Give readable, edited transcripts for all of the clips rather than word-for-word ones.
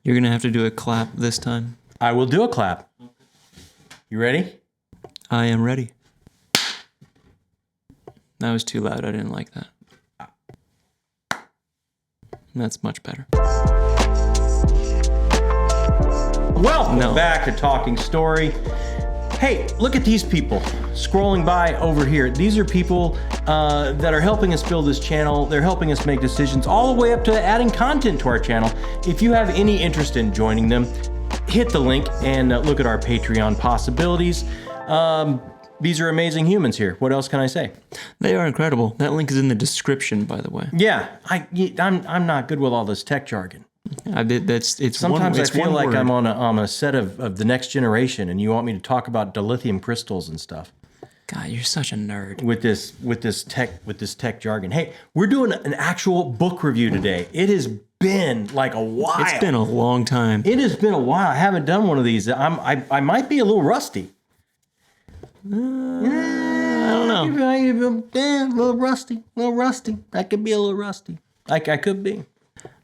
You're going to have to do a clap this time. I will do a clap. You ready? I am ready. That was too loud. I didn't like that. That's much better. Welcome back to Talking Story. Hey, look at these people scrolling by over here. These are people that are helping us build this channel. They're helping us make decisions all the way up to adding content to our channel. If you have any interest in joining them, hit the link and look at our Patreon possibilities. These are amazing humans here. What else can I say? They are incredible. That link is in the description, by the way. Yeah, I'm not good with all this tech jargon. Sometimes I feel like I'm on a set of The Next Generation, and you want me to talk about dilithium crystals and stuff. God, you're such a nerd. With this tech jargon. Hey, we're doing an actual book review today. It has been like a while. It's been a long time. It has been a while. I haven't done one of these. I might be a little rusty. I don't know. A little rusty. I could be a little rusty. I could be.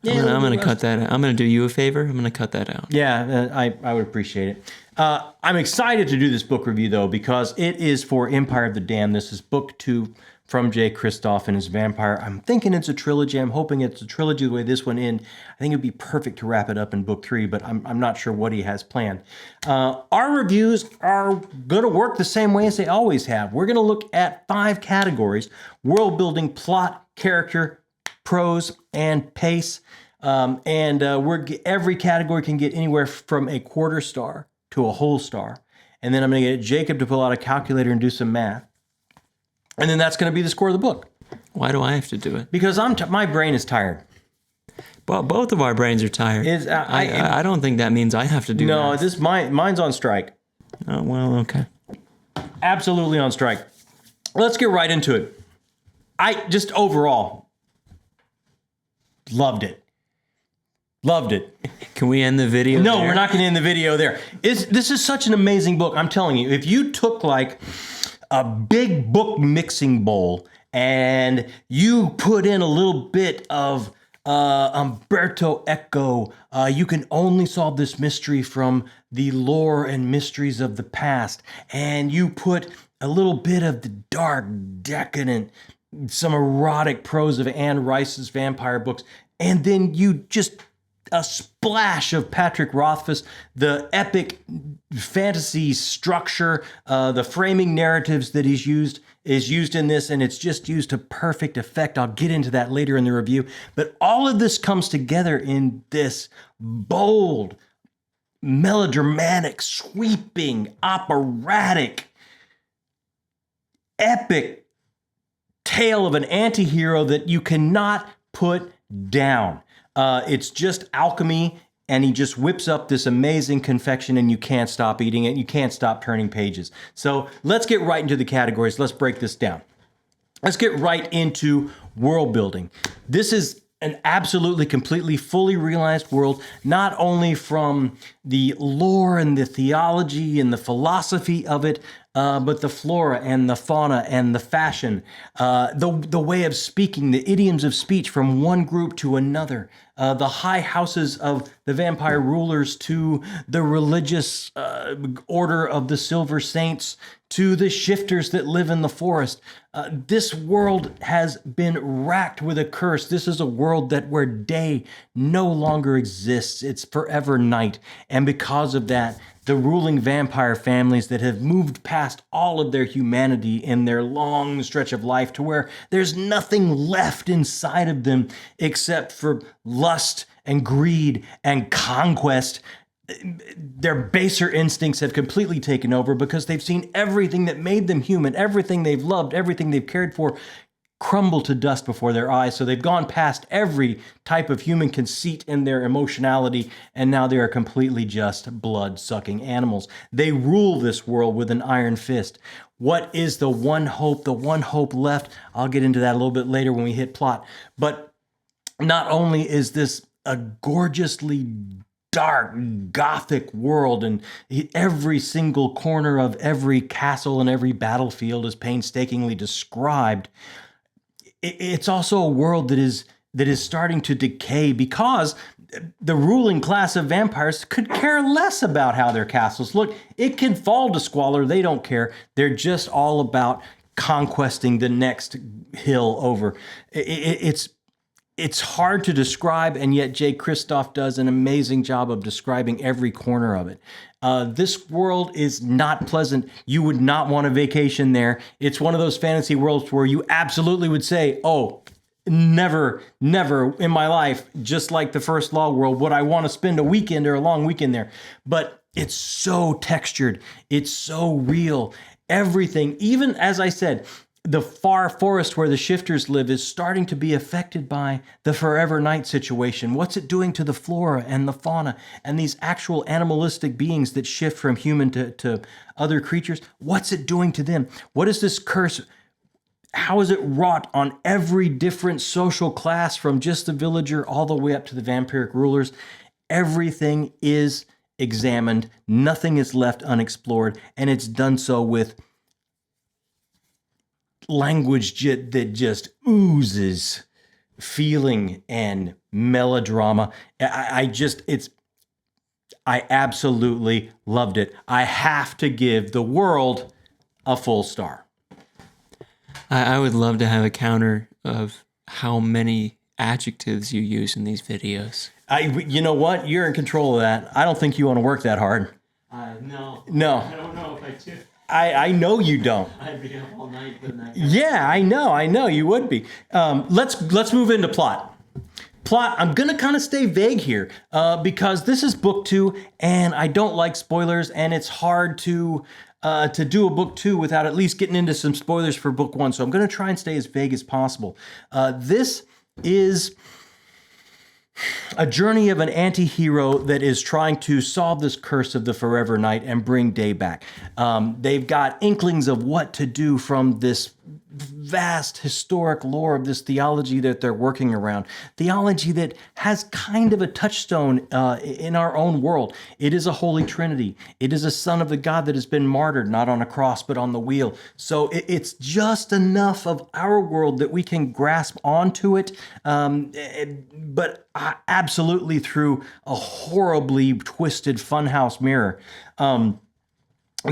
Yeah, I'm going to cut that out. I'm going to do you a favor. I'm going to cut that out. Yeah, I would appreciate it. I'm excited to do this book review, though, because it is for Empire of the Damned. This is book 2 from J. Kristoff and his vampire. I'm thinking it's a trilogy. I'm hoping it's a trilogy the way this one ended. I think it'd be perfect to wrap it up in book 3, but I'm not sure what he has planned. Our reviews are going to work the same way as they always have. We're going to look at 5 categories: world building, plot, character, prose, and pace. Every category can get anywhere from a quarter star to a whole star. And then I'm going to get Jacob to pull out a calculator and do some math. And then that's going to be the score of the book. Why do I have to do it? Because my brain is tired. Well, both of our brains are tired. I don't think that means I have to do no, math. Mine's on strike. Oh, well, okay. Absolutely on strike. Let's get right into it. I just overall loved it. Loved it. Can we end the video No, there? we're not going to end the video there. This is such an amazing book. I'm telling you, if you took like a big book mixing bowl and you put in a little bit of Umberto Eco, You Can Only Solve This Mystery from the Lore and Mysteries of the Past, and you put a little bit of the dark, decadent, some erotic prose of Anne Rice's vampire books, and then you just a splash of Patrick Rothfuss, the epic fantasy structure, the framing narratives that is used in this, and it's just used to perfect effect. I'll get into that later in the review. But all of this comes together in this bold, melodramatic, sweeping, operatic, epic tale of an anti-hero that you cannot put down. It's just alchemy, and he just whips up this amazing confection, and you can't stop eating it. You can't stop turning pages. So let's get right into the categories. Let's break this down. Let's get right into world building. This is an absolutely, completely, fully realized world, not only from the lore and the theology and the philosophy of it, but the flora and the fauna and the fashion, the way of speaking, the idioms of speech from one group to another, the high houses of the vampire rulers to the religious order of the Silver Saints to the shifters that live in the forest. This world has been racked with a curse. This is a world where day no longer exists. It's forever night. And because of that, the ruling vampire families that have moved past all of their humanity in their long stretch of life to where there's nothing left inside of them except for lust and greed and conquest. Their baser instincts have completely taken over because they've seen everything that made them human, everything they've loved, everything they've cared for, crumble to dust before their eyes. So they've gone past every type of human conceit in their emotionality, and now they are completely just blood-sucking animals. They rule this world with an iron fist. What is the one hope left? I'll get into that a little bit later when we hit plot. But not only is this a gorgeously dark, gothic world, and every single corner of every castle and every battlefield is painstakingly described, it's also a world that is starting to decay because the ruling class of vampires could care less about how their castles look. It can fall to squalor. They don't care. They're just all about conquesting the next hill over. It's hard to describe, and yet Jay Kristoff does an amazing job of describing every corner of it. This world is not pleasant. You would not want a vacation there. It's one of those fantasy worlds where you absolutely would say, oh, never in my life, just like the first law world, would I want to spend a weekend or a long weekend there. But it's so textured. It's so real. Everything, even as I said, the far forest where the shifters live is starting to be affected by the forever night situation. What's it doing to the flora and the fauna and these actual animalistic beings that shift from human to other creatures? What's it doing to them? What is this curse? How is it wrought on every different social class, from just the villager all the way up to the vampiric rulers? Everything is examined. Nothing is left unexplored, and it's done so with language that just oozes feeling and melodrama. I absolutely loved it. I have to give the world a full star. I would love to have a counter of how many adjectives you use in these videos. You know what? You're in control of that. I don't think you want to work that hard. No. No. I don't know if I do. I know you don't. I'd be up all night doing that. Yeah, I know you would be. Let's move into plot. Plot, I'm going to kind of stay vague here because this is book 2, and I don't like spoilers, and it's hard to do a book 2 without at least getting into some spoilers for book 1. So I'm going to try and stay as vague as possible. This is a journey of an anti-hero that is trying to solve this curse of the forever night and bring day back. They've got inklings of what to do from this vast historic lore of this theology that they're working around. Theology that has kind of a touchstone in our own world. It is a Holy Trinity. It is a Son of the God that has been martyred, not on a cross, but on the wheel. So it's just enough of our world that we can grasp onto it, but absolutely through a horribly twisted funhouse mirror.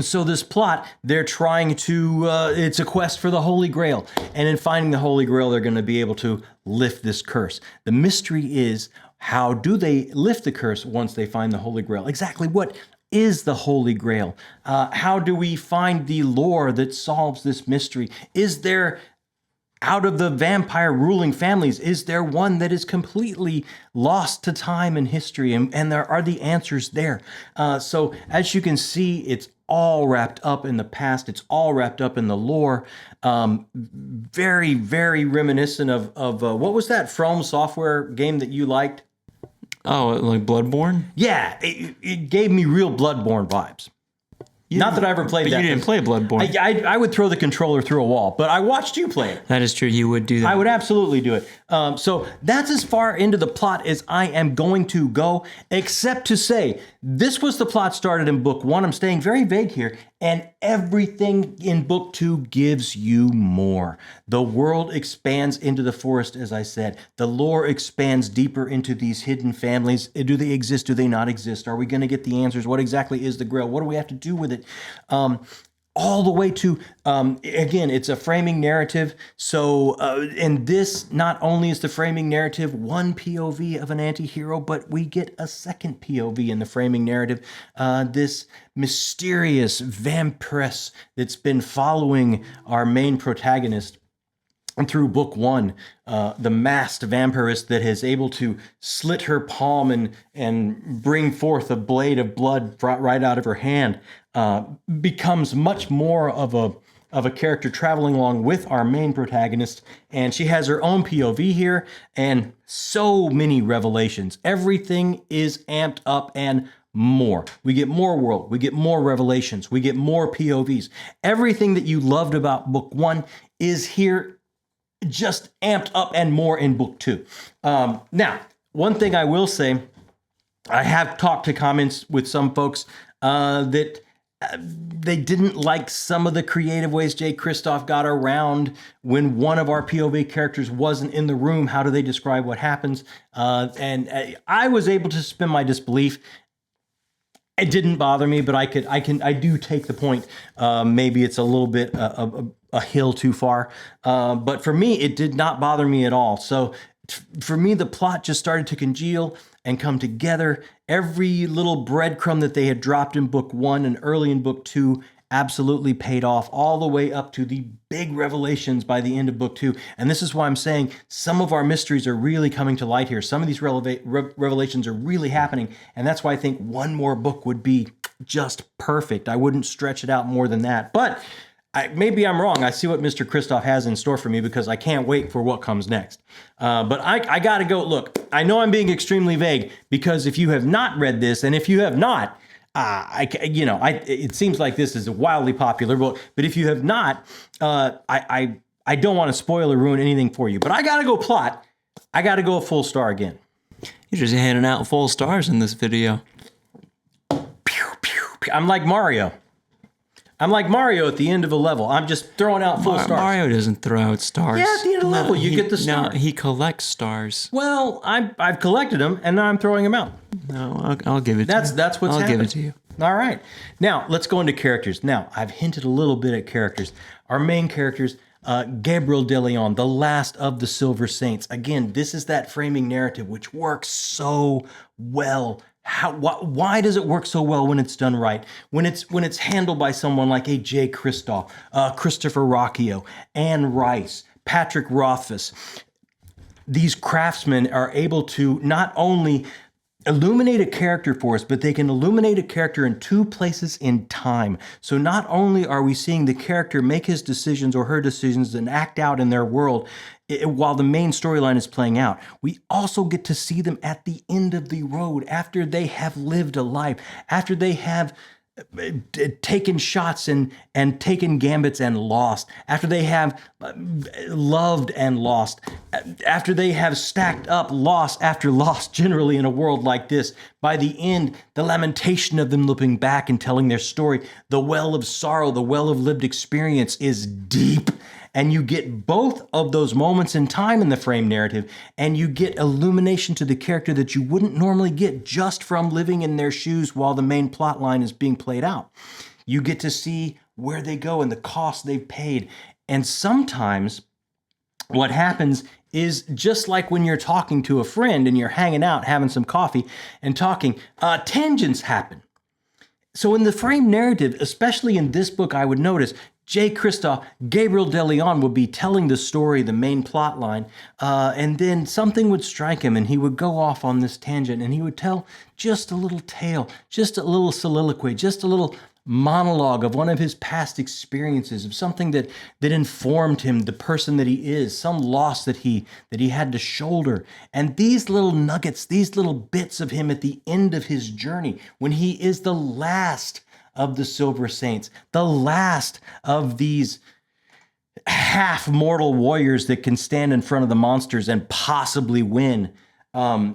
So this plot, they're trying to, it's a quest for the Holy Grail. And in finding the Holy Grail, they're going to be able to lift this curse. The mystery is, how do they lift the curse once they find the Holy Grail? Exactly what is the Holy Grail? How do we find the lore that solves this mystery? Is there, out of the vampire ruling families, is there one that is completely lost to time and history? And there are the answers there. So as you can see, it's all wrapped up in the past. It's all wrapped up in the lore. Very, very reminiscent of what was that From Software game that you liked? Oh, like Bloodborne? Yeah, it gave me real Bloodborne vibes. Not that I ever played but that. You didn't play Bloodborne. I would throw the controller through a wall, but I watched you play it. That is true. You would do that. I would absolutely do it. So that's as far into the plot as I am going to go, except to say this was the plot started in book 1. I'm staying very vague here, and everything in book 2 gives you more. The world expands into the forest, as I said. The lore expands deeper into these hidden families. Do they exist? Do they not exist? Are we going to get the answers? What exactly is the Grail? What do we have to do with it? All the way to, again, it's a framing narrative. So, and this not only is the framing narrative one POV of an anti-hero, but we get a second POV in the framing narrative. This mysterious vampiress that's been following our main protagonist through book 1, the masked vampirist that is able to slit her palm and bring forth a blade of blood right out of her hand, becomes much more of a character traveling along with our main protagonist. And she has her own POV here, and so many revelations. Everything is amped up and more. We get more world. We get more revelations. We get more POVs. Everything that you loved about book 1 is here, just amped up and more in book 2. Now, one thing I will say, I have talked to comments with some folks that They didn't like some of the creative ways Jay Kristoff got around when one of our POV characters wasn't in the room. How do they describe what happens? And I was able to suspend my disbelief. It didn't bother me, but I do take the point. Maybe it's a little bit a hill too far. But for me, it did not bother me at all. So for me, the plot just started to congeal and come together. Every little breadcrumb that they had dropped in book 1 and early in book 2 absolutely paid off, all the way up to the big revelations by the end of book 2. And this is why I'm saying some of our mysteries are really coming to light here. Some of these revelations are really happening. And that's why I think one more book would be just perfect. I wouldn't stretch it out more than that. But maybe I'm wrong. I see what Mr. Kristoff has in store for me because I can't wait for what comes next. But I got to go. Look, I know I'm being extremely vague because if you have not read this, and if you have not, it seems like this is wildly popular, but if you have not, I don't want to spoil or ruin anything for you. But I got to go plot. I got to go a full star again. You're just handing out full stars in this video. Pew, pew, pew. I'm like Mario. I'm like Mario at the end of a level. I'm just throwing out full stars. Mario doesn't throw out stars. Yeah, at the end of the level, you get the star. No, he collects stars. Well, I've collected them, and now I'm throwing them out. No, I'll give it to you. That's what's happening. I'll give it to you. All right. Now, let's go into characters. Now, I've hinted a little bit at characters. Our main characters, Gabriel de Leon, the last of the Silver Saints. Again, this is that framing narrative which works so well. Why does it work so well when it's done right? When it's handled by someone like a Jay Kristoff, Christopher Rocchio, Anne Rice, Patrick Rothfuss. These craftsmen are able to not only illuminate a character for us, but they can illuminate a character in 2 places in time. So not only are we seeing the character make his decisions or her decisions and act out in their world while the main storyline is playing out, we also get to see them at the end of the road after they have lived a life, after they have taken shots and taken gambits and lost, after they have loved and lost, after they have stacked up loss after loss, generally in a world like this. By the end, the lamentation of them looking back and telling their story, the well of sorrow, the well of lived experience is deep. And you get both of those moments in time in the frame narrative, and you get illumination to the character that you wouldn't normally get just from living in their shoes while the main plot line is being played out. You get to see where they go and the cost they've paid. And sometimes what happens is just like when you're talking to a friend and you're hanging out, having some coffee and talking, tangents happen. So in the frame narrative, especially in this book, I would notice Jay Kristoff, Gabriel de Leon would be telling the story, the main plot line, and then something would strike him and he would go off on this tangent and he would tell just a little tale, just a little soliloquy, just a little monologue of one of his past experiences, of something that informed him, the person that he is, some loss that he had to shoulder. And these little nuggets, these little bits of him at the end of his journey, when he is the last of the Silver Saints, the last of these half-mortal warriors that can stand in front of the monsters and possibly win. In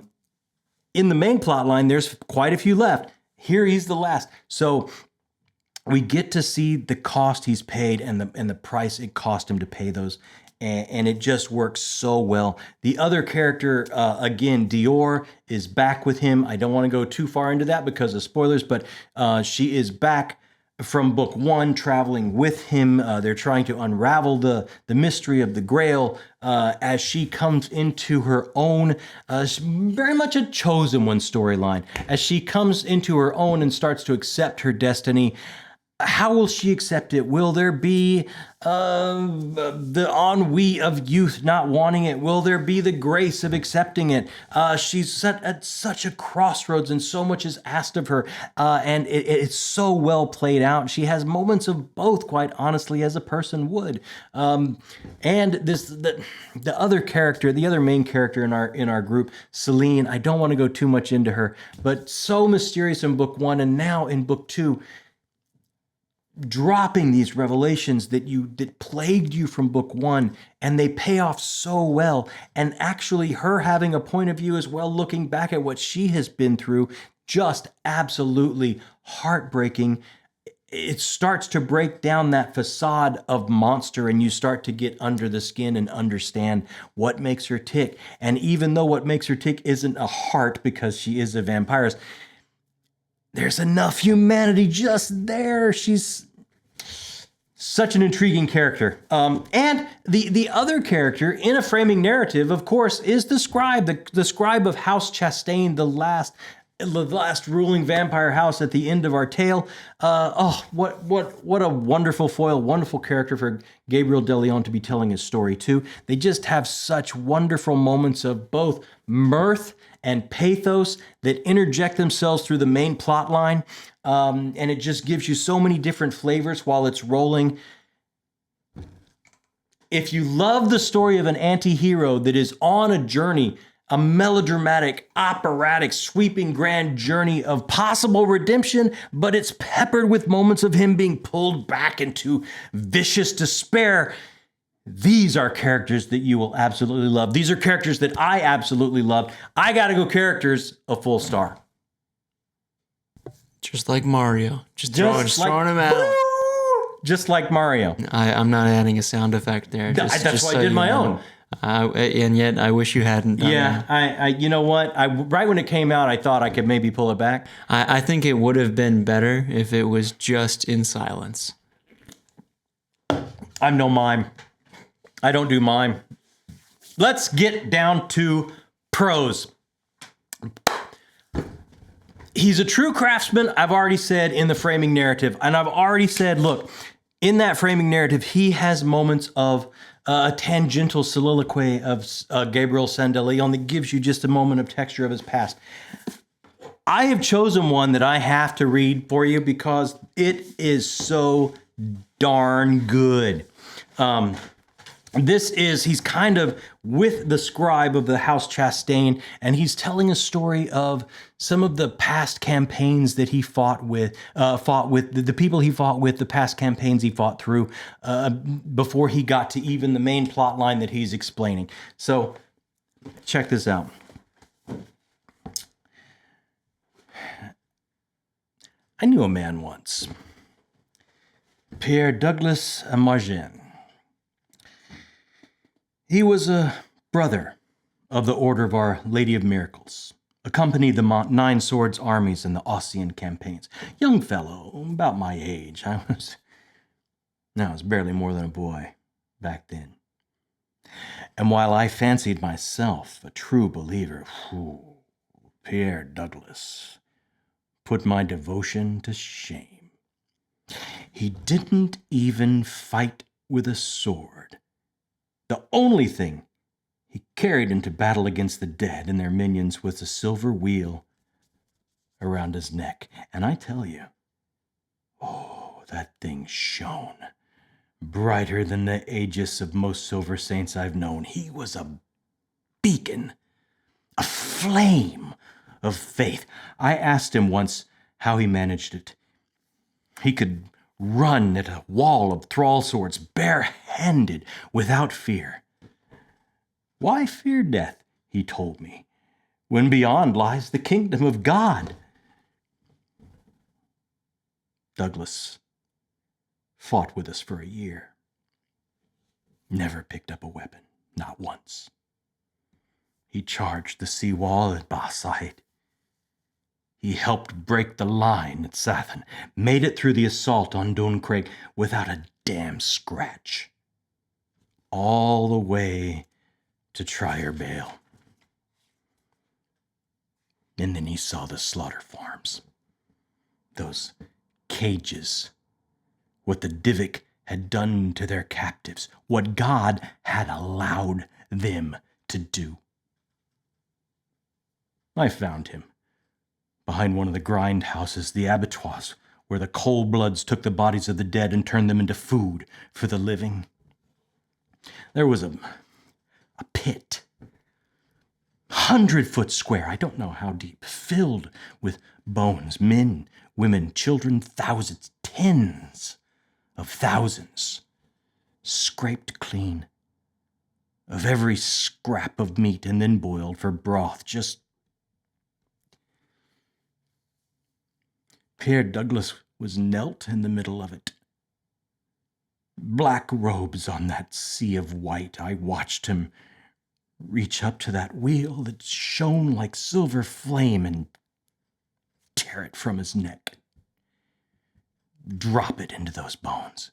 the main plot line, there's quite a few left. Here he's the last. So we get to see the cost he's paid and the price it cost him to pay those. And it just works so well. The other character, again, Dior, is back with him. I don't want to go too far into that because of spoilers, but she is back from book 1, traveling with him. They're trying to unravel the mystery of the Grail as she comes into her own, very much a chosen one storyline. As she comes into her own and starts to accept her destiny, how will she accept it? Will there be the ennui of youth not wanting it? Will there be the grace of accepting it? She's set at such a crossroads and so much is asked of her. And it's so well played out. She has moments of both, quite honestly, as a person would. And the other character, the other main character in our group, Celine, I don't want to go too much into her, but so mysterious in book 1 and now in book 2, dropping these revelations that plagued you from book 1, and they pay off so well. And actually her having a point of view as well, looking back at what she has been through, just absolutely heartbreaking. it starts to break down that facade of monster, and you start to get under the skin and understand what makes her tick. And even though what makes her tick isn't a heart because she is a vampirist, there's enough humanity just there. She's such an intriguing character. And the other character in a framing narrative, of course, is the scribe, the scribe of House Chastain, the last ruling vampire house at the end of our tale. What a wonderful foil, wonderful character for Gabriel De Leon to be telling his story to. They just have such wonderful moments of both mirth and pathos that interject themselves through the main plot line. And it just gives you so many different flavors while it's rolling. If you love the story of an anti-hero that is on a journey, a melodramatic, operatic, sweeping, grand journey of possible redemption, but it's peppered with moments of him being pulled back into vicious despair, these are characters that you will absolutely love. These are characters that I absolutely love. I gotta go characters, a full star. Just like Mario. Just throwing him out. Just like Mario. I'm not adding a sound effect there. That's why I did my own. And yet I wish you hadn't done that. I you know what? Right when it came out, I thought I could maybe pull it back. I think it would have been better if it was just in silence. I'm no mime. I don't do mime. Let's get down to Prose. He's a true craftsman, I've already said, in the framing narrative. And I've already said, look, in that framing narrative, he has moments of a tangential soliloquy of Gabriel De Leon that gives you just a moment of texture of his past. I have chosen one that I have to read for you because it is so darn good. He's kind of with the scribe of the House Chastain, and he's telling a story of some of the past campaigns that he fought with the people he fought with, the past campaigns he fought through before he got to even the main plot line that he's explaining. So check this out. I knew a man once, Pierre Douglas Margin. He was a brother of the Order of Our Lady of Miracles, accompanied the Nine Swords armies in the Ossian campaigns. Young fellow, about my age. I was barely more than a boy back then. And while I fancied myself a true believer, Pierre Douglas put my devotion to shame. He didn't even fight with a sword. The only thing he carried into battle against the dead and their minions was a silver wheel around his neck. And I tell you, that thing shone brighter than the aegis of most silver saints I've known. He was a beacon, a flame of faith. I asked him once how he managed it. He could run at a wall of thrall swords barehanded without fear. Why fear death, he told me, when beyond lies the kingdom of God? Douglas fought with us for a year. Never picked up a weapon, not once. He charged the seawall at bsky. He helped break the line at Sathan, made it through the assault on Duncraig without a damn scratch. All the way to Trier Bale. And then he saw the slaughter farms. Those cages. What the Divik had done to their captives. What God had allowed them to do. I found him behind one of the grindhouses, the abattoirs, where the cold bloods took the bodies of the dead and turned them into food for the living. There was a pit, 100-foot square, I don't know how deep, filled with bones, men, women, children, thousands, tens of thousands, scraped clean of every scrap of meat and then boiled for broth. Just Pierre Douglas was knelt in the middle of it. Black robes on that sea of white, I watched him reach up to that wheel that shone like silver flame and tear it from his neck. Drop it into those bones.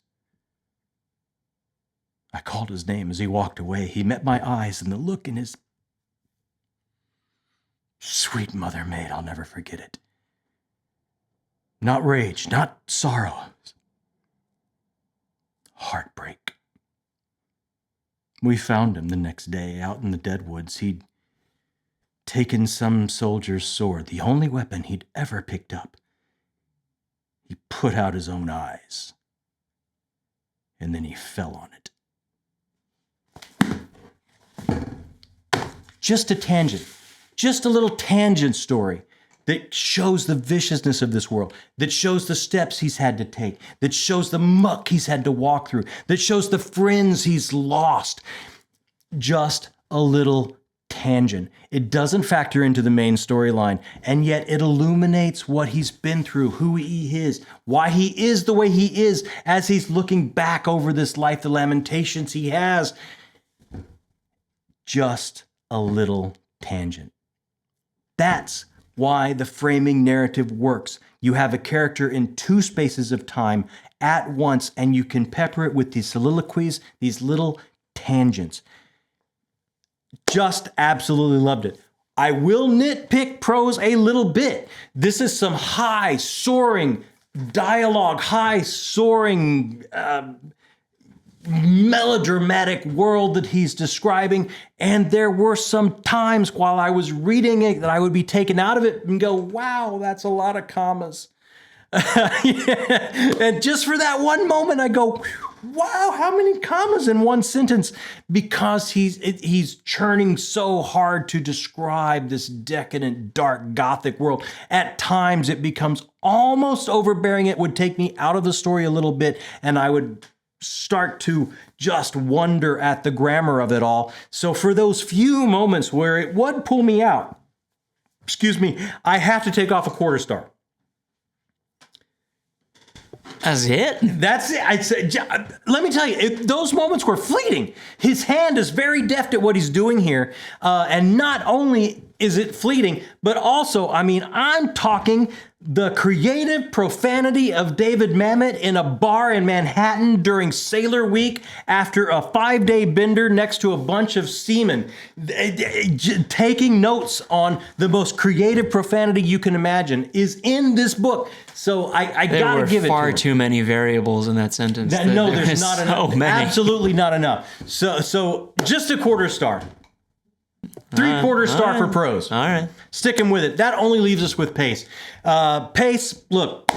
I called his name as he walked away. He met my eyes, and the look in his sweet mother made, I'll never forget it. Not rage, not sorrow. Heartbreak. We found him the next day out in the dead woods. He'd taken some soldier's sword, the only weapon he'd ever picked up. He put out his own eyes, and then he fell on it. Just a tangent, just a little tangent story that shows the viciousness of this world, that shows the steps he's had to take, that shows the muck he's had to walk through, that shows the friends he's lost. Just a little tangent. It doesn't factor into the main storyline, and yet it illuminates what he's been through, who he is, why he is the way he is as he's looking back over this life, the lamentations he has. Just a little tangent. That's why the framing narrative works. You have a character in two spaces of time at once, and you can pepper it with these soliloquies, these little tangents. Just absolutely loved it. I will nitpick Prose a little bit. This is some high soaring dialogue, high soaring melodramatic world that he's describing, and there were some times while I was reading it that I would be taken out of it and go, wow, that's a lot of commas. Yeah. And just for that one moment, I go, wow, how many commas in one sentence? Because he's churning so hard to describe this decadent, dark, gothic world. At times, it becomes almost overbearing. It would take me out of the story a little bit, and I would start to just wonder at the grammar of it all. So for those few moments where it would pull me out, I have to take off a quarter star. That's it? That's it. I'd say, let me tell you, those moments were fleeting. His hand is very deft at what he's doing here. And not only is it fleeting, but also, I'm talking the creative profanity of David Mamet in a bar in Manhattan during Sailor Week after a 5-day bender next to a bunch of seamen, taking notes on the most creative profanity you can imagine is in this book. So I gotta give it to him. There were far too many variables in that sentence. No, there's not enough. So many. Absolutely not enough. So just a quarter star. 3/4 star for Prose. All right. Sticking with it. That only leaves us with Pace. Pace, look,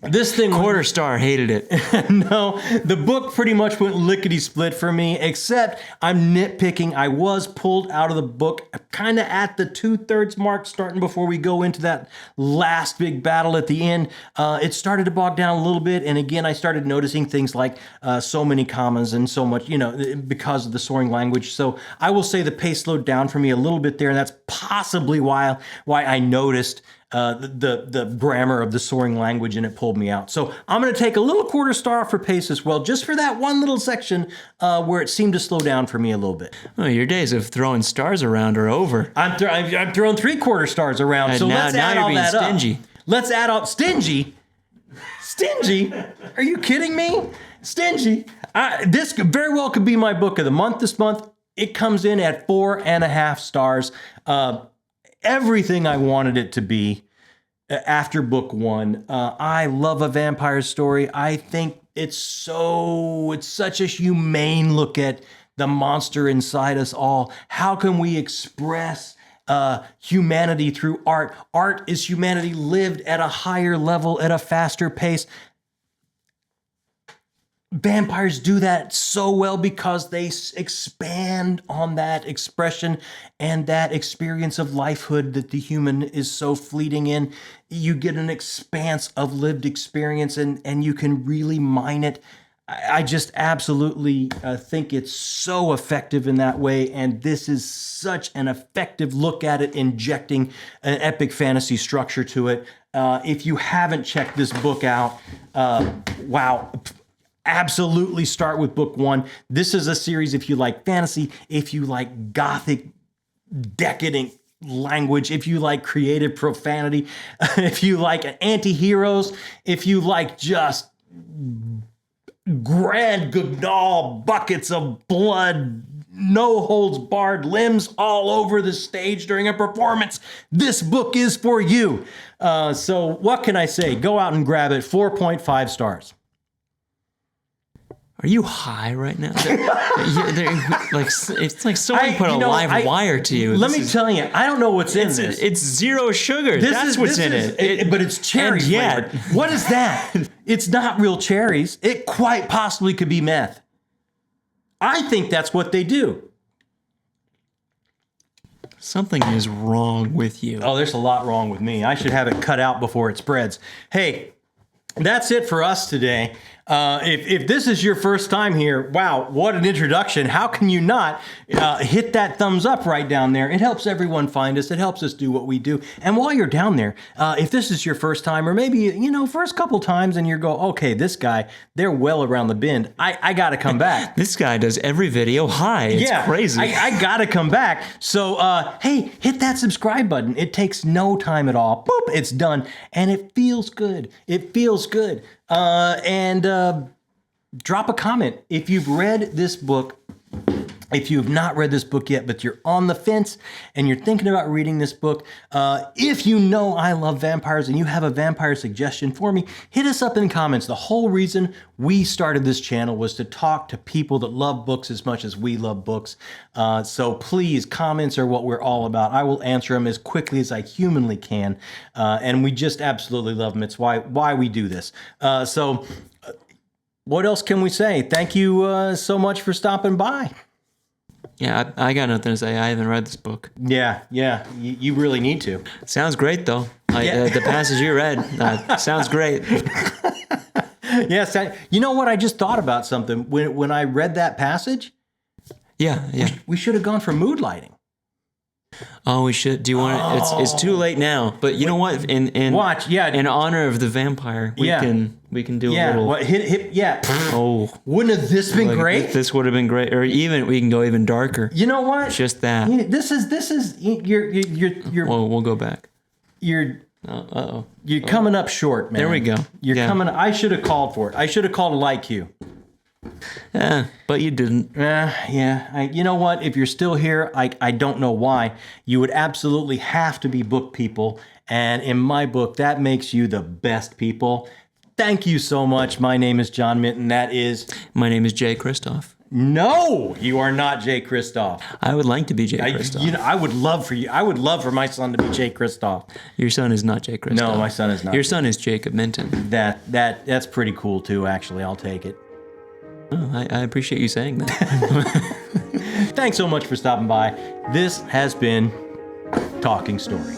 this thing... Quarter star, hated it. No, the book pretty much went lickety-split for me, except I'm nitpicking. I was pulled out of the book kind of at the 2/3 mark, starting before we go into that last big battle at the end. It started to bog down a little bit, and again, I started noticing things like so many commas and so much, because of the soaring language. So I will say the pace slowed down for me a little bit there, and that's possibly why I noticed the grammar of the soaring language, and it pulled me out. So I'm going to take a little quarter star for pace as well, just for that one little section where it seemed to slow down for me a little bit. Well, your days of throwing stars around are over. I'm throwing 3/4 stars around. And so let's add all that stingy. up. Let's add all stingy. Stingy? Are you kidding me? Stingy. This very well could be my book of the month this month. It comes in at 4.5 stars. Everything I wanted it to be after book one. I love a vampire story. I think it's such a humane look at the monster inside us all. How can we express humanity through art? Art is humanity lived at a higher level, at a faster pace. Vampires do that so well because they expand on that expression and that experience of lifehood that the human is so fleeting in. You get an expanse of lived experience and you can really mine it. I just absolutely think it's so effective in that way, and this is such an effective look at it, injecting an epic fantasy structure to it. If you haven't checked this book out, wow, absolutely start with book 1. This is a series if you like fantasy, if you like gothic, decadent language, if you like creative profanity, if you like anti-heroes, if you like just grand gugnol buckets of blood, no holds barred, limbs all over the stage during a performance, this book is for you. So what can I say? Go out and grab it. 4.5 stars. Are you high right now? Like it's like someone put a live wire to you. Let me tell you, I don't know what's in this. It's zero sugar. That's what's in it. But it's cherry flavored. What is that? It's not real cherries. It quite possibly could be meth. I think that's what they do. Something is wrong with you. Oh, there's a lot wrong with me. I should have it cut out before it spreads. Hey, that's it for us today. If this is your first time here, wow, what an introduction. How can you not hit that thumbs up right down there? It helps everyone find us. It helps us do what we do. And while you're down there, if this is your first time, or maybe, first couple times and you go, okay, this guy, they're well around the bend. I got to come back. This guy does every video. It's crazy. I got to come back. So, hey, hit that subscribe button. It takes no time at all. Boop, it's done. And it feels good. It feels good. And drop a comment if you've read this book. If you have not read this book yet, but you're on the fence and you're thinking about reading this book, if you know I love vampires and you have a vampire suggestion for me, hit us up in the comments. The whole reason we started this channel was to talk to people that love books as much as we love books. So please, comments are what we're all about. I will answer them as quickly as I humanly can. And we just absolutely love them. It's why we do this. So what else can we say? Thank you so much for stopping by. Yeah, I got nothing to say. I haven't read this book. Yeah, you really need to. Sounds great, though. The passage you read sounds great. Yes, you know what? I just thought about something. When I read that passage, yeah. We should have gone for mood lighting. Oh, we should. Do you want it? It's too late now. But you know what? In honor of the vampire, we can do a little. What, hit, Oh, wouldn't have this been great? This would have been great. Or even we can go even darker. You know what? Just that. This is you're. Well, we'll go back. You're coming up short, man. There we go. You're coming. I should have called for it. I should have called a like cue. Yeah, but you didn't. You know what? If you're still here, I don't know why. You would absolutely have to be book people. And in my book, that makes you the best people. Thank you so much. My name is John Minton. My name is Jay Kristoff. No, you are not Jay Kristoff. I would like to be Jay Kristoff. I would love for you. I would love for my son to be Jay Kristoff. Your son is not Jay Kristoff. No, my son is not. Your son is Jakob Minton. That's pretty cool too. Actually, I'll take it. Oh, I appreciate you saying that. Thanks so much for stopping by. This has been Talking Story.